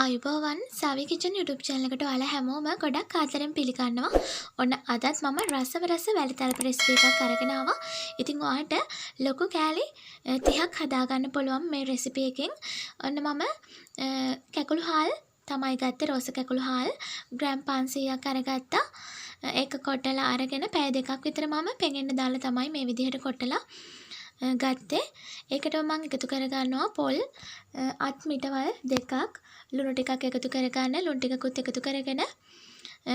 ආයුබෝවන් සවි kitchen YouTube channel එකට ඔයාලා හැමෝම ගොඩක් ආදරෙන් පිළිගන්නවා. ඔන්න අදත් මම රසව වැලි තලප රෙසිපි එකක් අරගෙන ආවා. ඉතින් ඔයාලට ලොකු කෑලි 30ක් හදා ගන්න පුළුවන් මේ රෙසිපි එකෙන්. ඔන්න මම කැකුළු හාල් තමයි ගත්තේ, රෝස කැකුළු හාල් ග්‍රෑම් 500ක් අරගත්තා. ඒක කොටලා අරගෙන පැය දෙකක් විතර මම පෙඟෙන්න දාලා තමයි මේ විදිහට කොටලා ගත්තේ. ඒකට මම එකතු කරගන්නවා පොල් අත් මිටවල් දෙකක්, ලුණු ටිකක් එකතු කරගන්න, ලුණු ටිකකුත් එකතු කරගෙන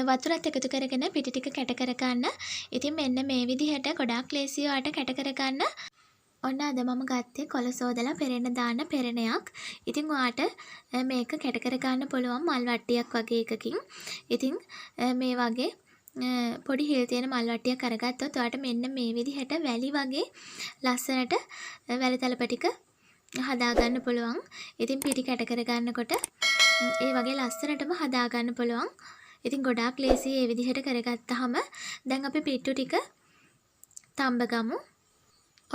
වතුරත් එකතු කරගෙන පිටි ටික කැට කරගන්න. ඉතින් මෙන්න මේ විදිහට ගොඩාක් ලේසියි ඔයාලට කැට කරගන්න. ඔන්න අද මම ගත්තේ කොළ සෝදලා පෙරෙන්න දාන්න පෙරණයක්. ඉතින් ඔයාලට මේක කැට කරගන්න පුළුවන් මල් වට්ටියක් වගේ එකකින්. ඉතින් මේ වගේ පොඩි හිල් තියෙන මල් වට්ටියක් අරගත්තොත් ඔයාලට මෙන්න මේ විදිහට වැලි වගේ ලස්සනට වැලි තලප ටික හදා ගන්න පුළුවන්. ඉතින් පිටි කැට කර ගන්නකොට ඒ වගේ ලස්සනටම හදා ගන්න පුළුවන්. ඉතින් ගොඩාක් ලේසියි මේ විදිහට කරගත්තාම. දැන් අපි පිට්ටු ටික තඹ ගමු.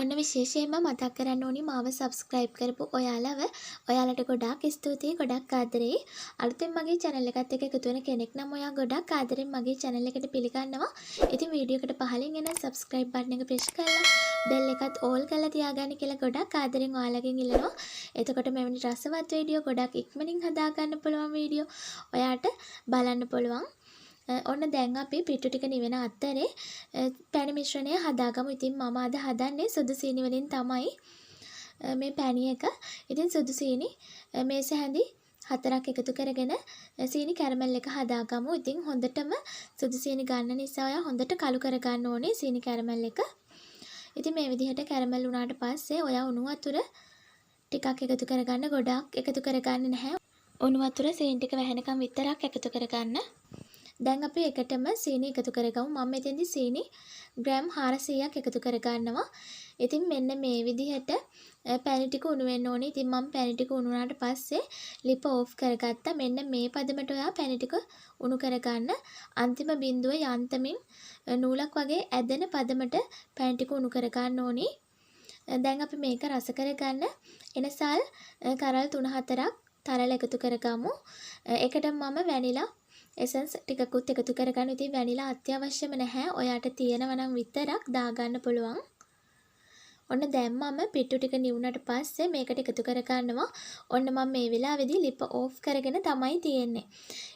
ඔන්න විශේෂයෙන්ම මතක් කරන්න ඕනි මාව subscribe කරපු ඔයාලට ගොඩාක් ස්තුතියි, ගොඩක් ආදරෙයි. අලුතෙන් මගේ channel එකත් එක්ක එකතු වෙන කෙනෙක් නම් ඔයා ගොඩක් ආදරෙන් මගේ channel එකට පිළිගන්නවා. ඉතින් වීඩියෝ එකට පහලින් එන subscribe button එක press කරලා bell එකත් all කරලා තියාගන්න කියලා ගොඩක් ආදරෙන් ඔයාලගෙන් ඉල්ලනවා. එතකොට මෙවැනි රසවත් වීඩියෝ ගොඩක් ඉක්මනින් හදා ගන්න පුළුවන් වීඩියෝ ඔයාට බලන්න පුළුවන්. ඔන්න දැන් අපි පිට්ටු ටික නිවෙන අතරේ පැණි මිශ්‍රණය හදාගමු. ඉතින් මම අද හදන්නේ සුදු සීනි වලින් තමයි මේ පැණි එක. ඉතින් සුදු සීනි මේස හැඳි 4ක් එකතු කරගෙන සීනි කැරමල් එක හදාගමු. ඉතින් හොඳටම සුදු සීනි ගන්න නිසා ඔයා හොඳට කළු කරගන්න ඕනේ සීනි කැරමල් එක. ඉතින් මේ විදිහට කැරමල් වුණාට පස්සේ ඔයා උණු වතුර ටිකක් එකතු කරගන්න. ගොඩක් එකතු කරගන්නේ නැහැ. උණු වතුර සීනි ටික වැහෙනකම් විතරක් එකතු කරගන්න. දැන් අපි එකටම සීනි එකතු කරගමු. මම මෙතෙන්දි සීනි ග්‍රෑම් 400ක් එකතු කරගන්නවා. ඉතින් මෙන්න මේ විදිහට පැණි ටික උණු වෙන්න ඕනේ. ඉතින් මම පැණි ටික උණු වුණාට පස්සේ ලිප ඕෆ් කරගත්තා. මෙන්න මේ පදමට ඔයා පැණි ටික උණු කරගන්න. අන්තිම බිඳුව යන්තමින් නූලක් වගේ ඇදෙන පදමට පැණි ටික උණු කරගන්න ඕනේ. දැන් අපි මේක රස කරගන්න එනසල් කරල් 3-4ක් තරල එකතු කරගමු. ඒකට මම වැනිලා එසන්ස් ටිකකුත් එකතු කරගන්න. ඉතින් වැනිලා අත්‍යවශ්‍යම නැහැ. ඔයාට තියෙනවා නම් විතරක් දාගන්න පුළුවන්. ඔන්න දැන් මම පිට්ටු ටික නිවුනට පස්සේ මේකට එකතු කරගන්නවා. ඔන්න මම මේ වෙලාවේදී ලිප ඕෆ් කරගෙන තමයි තියෙන්නේ.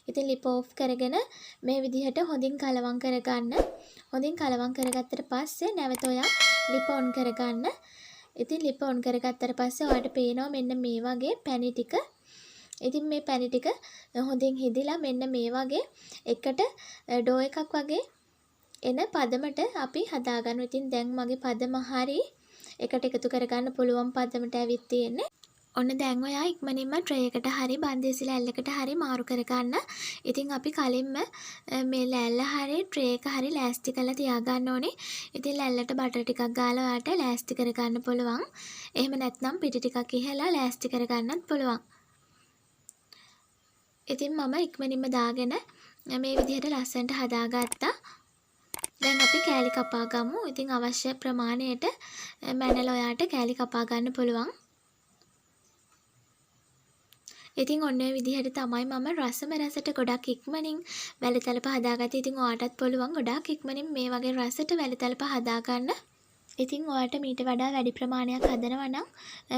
ඉතින් ලිප ඕෆ් කරගෙන මේ විදිහට හොඳින් කලවම් කරගන්න. හොඳින් කලවම් කරගත්තට පස්සේ නැවත ඔයා ලිප ඔන් කරගන්න. ඉතින් ලිප ඔන් කරගත්තට පස්සේ ඔයාට පේනවා මෙන්න මේ වගේ පැණි ටික. ඉතින් මේ පැණි ටික හොඳින් හිදිලා මෙන්න මේ වගේ එකට ඩෝ එකක් වගේ එන පදමට අපි හදාගන්නවා. ඉතින් දැන් මගේ පදම හරි එකට එකතු කරගන්න පුළුවන් පදමට ඇවිත් තියෙන්නේ. ඔන්න දැන් ඔයා ඉක්මනින්ම ට්‍රේ එකට හරි බන්දේසි ලෑල්ලකට හරි මාරු කරගන්න. ඉතින් අපි කලින්ම මේ ලෑල්ල හරි ට්‍රේ එක හරි ලෑස්ති කරලා තියාගන්න ඕනේ. ඉතින් ලෑල්ලට බටර් ටිකක් ගාලා ඔයාට ලෑස්ති කරගන්න පුළුවන්. එහෙම නැත්නම් පිටි ටිකක් ඉහලා ලෑස්ති කරගන්නත් පුළුවන්. ඉතින් මම ඉක්මනින්ම දාගෙන මේ විදිහට ලස්සනට හදාගත්තා. දැන් අපි කෑලි කපා ගමු. ඉතින් අවශ්‍ය ප්‍රමාණයට මැනලා ඔයාට කෑලි කපා ගන්න පුළුවන්. ඉතින් ඔන්න ඔය විදිහට තමයි මම රසට ගොඩක් ඉක්මනින් වැලි තලප හදාගත්තේ. ඉතින් ඔයාටත් පුළුවන් ගොඩක් ඉක්මනින් මේ වගේ රසට වැලි තලප හදාගන්න. ඉතින් ඔයාට මීට වඩා වැඩි ප්‍රමාණයක් හදනවා නම්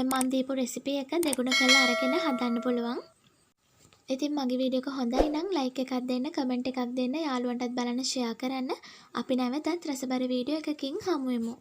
මම දීපු රෙසිපි එක දෙගුණ කරලා අරගෙන හදන්න පුළුවන්. ඉතින් මගේ වීඩියෝ එක හොඳයි නම් ලයික් එකක් දෙන්න, කමෙන්ට් එකක් දෙන්න, යාළුවන්ටත් බලන්න ෂෙයා කරන්න. අපි නැවතත් රසබර වීඩියෝ එකකින් හමු වෙමු.